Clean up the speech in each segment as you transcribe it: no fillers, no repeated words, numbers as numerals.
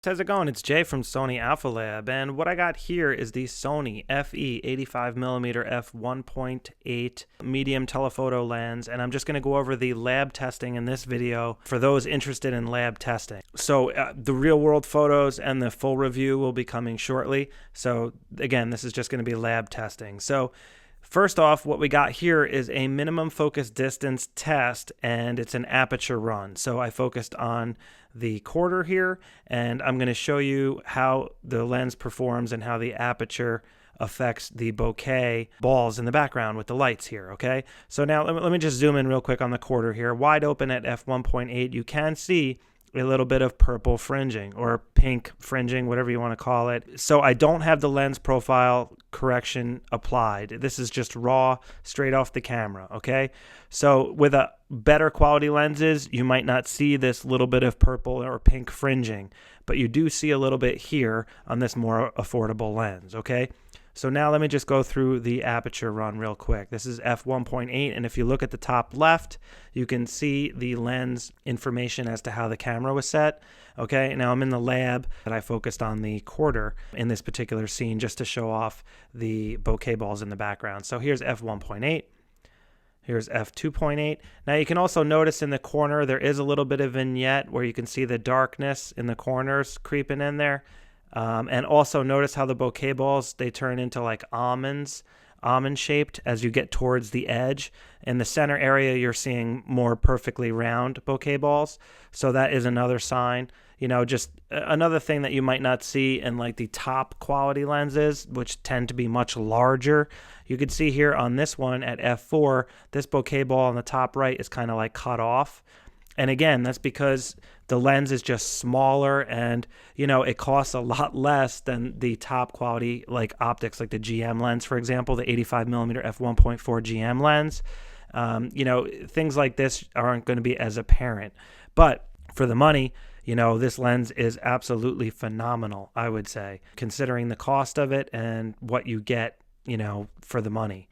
How's it going? It's Jay from Sony Alpha Lab, and what I got here is the Sony FE 85mm F1.8 medium telephoto lens, and I'm just going to go over the lab testing in this video for those interested in lab testing. So the real world photos and the full review will be coming shortly. So again, this is just going to be lab testing. So first off, what we got here is a minimum focus distance test, and it's an aperture run. So I focused on the quarter here, and I'm going to show you how the lens performs and how the aperture affects the bokeh balls in the background with the lights here, okay? So now let me just zoom in real quick on the quarter here. Wide open at f1.8, you can see a little bit of purple fringing or pink fringing, whatever you want to call it. So I don't have the lens profile correction applied. This is just raw, straight off the camera, okay? So with a better quality lenses, you might not see this little bit of purple or pink fringing, but you do see a little bit here on this more affordable lens, okay? So now let me just go through the aperture run real quick. This is f1.8, and if you look at the top left, you can see the lens information as to how the camera was set. Okay, now I'm in the lab, and I focused on the quarter in this particular scene just to show off the bokeh balls in the background. So here's f1.8. Here's f2.8. Now you can also notice in the corner there is a little bit of vignette where you can see the darkness in the corners creeping in there. And also notice how the bokeh balls, they turn into like almond shaped as you get towards the edge. In the center area, you're seeing more perfectly round bokeh balls. So that is another sign, you know, just another thing that you might not see in like the top quality lenses, which tend to be much larger. You can see here on this one at f4, this bokeh ball on the top right is kind of like cut off. And again, that's because the lens is just smaller, and you know, it costs a lot less than the top quality like optics, like the GM lens, for example, the 85mm f1.4 GM lens. You know, things like this aren't going to be as apparent, but for the money, you know, this lens is absolutely phenomenal, I would say, considering the cost of it and what you get, you know, for the money.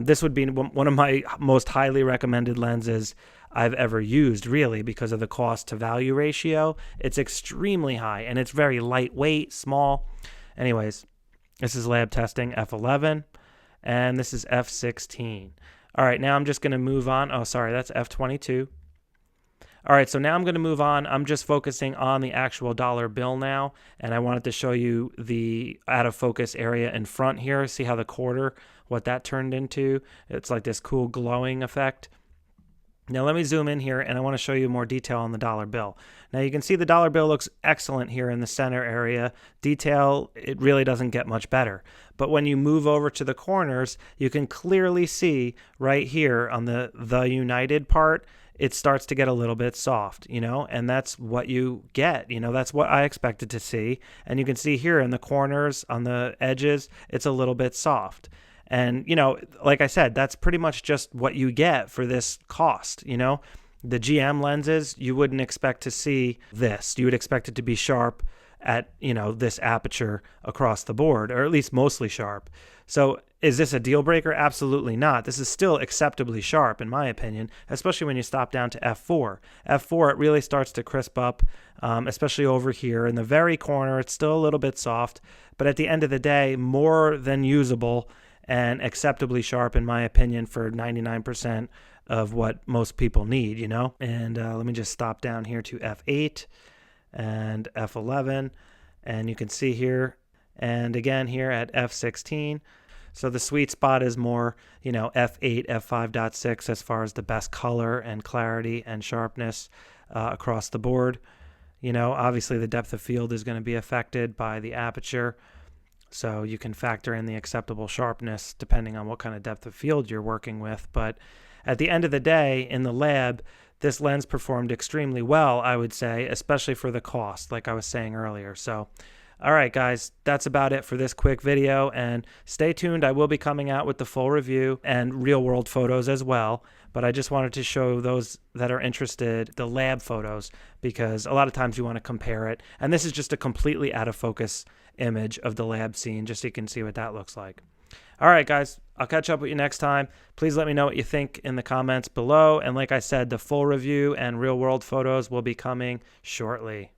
This would be one of my most highly recommended lenses I've ever used, really, because of the cost to value ratio. It's extremely high, and it's very lightweight, small. Anyways, this is lab testing f11, and this is f16. All right, now I'm just going to move on. Oh, sorry, that's f22. All right, so now I'm going to move on. I'm just focusing on the actual dollar bill now, and I wanted to show you the out of focus area in front here. See how the quarter, what that turned into? It's like this cool glowing effect. Now let me zoom in here, and I want to show you more detail on the dollar bill. Now you can see the dollar bill looks excellent here in the center area. Detail, it really doesn't get much better. But when you move over to the corners, you can clearly see right here on the United part, it starts to get a little bit soft, you know, and that's what you get. You know, that's what I expected to see. And you can see here in the corners, on the edges, it's a little bit soft. And, you know, like I said, that's pretty much just what you get for this cost, you know. The GM lenses, you wouldn't expect to see this. You would expect it to be sharp at, you know, this aperture across the board, or at least mostly sharp. So is this a deal breaker? Absolutely not. This is still acceptably sharp, in my opinion, especially when you stop down to f4. F4, it really starts to crisp up, especially over here. In the very corner, it's still a little bit soft, but at the end of the day, more than usable and acceptably sharp, in my opinion, for 99% of what most people need, you know? And let me just stop down here to f8 and f11, and you can see here, and again here at f16. So the sweet spot is more, you know, f8, f5.6 as far as the best color and clarity and sharpness across the board. You know, obviously the depth of field is going to be affected by the aperture, so you can factor in the acceptable sharpness depending on what kind of depth of field you're working with. But at the end of the day, in the lab, this lens performed extremely well, I would say, especially for the cost, like I was saying earlier. So, all right, guys, that's about it for this quick video. And stay tuned. I will be coming out with the full review and real-world photos as well. But I just wanted to show those that are interested the lab photos, because a lot of times you want to compare it. And this is just a completely out-of-focus image of the lab scene, just so you can see what that looks like. All right, guys, I'll catch up with you next time. Please let me know what you think in the comments below. And like I said, the full review and real-world photos will be coming shortly.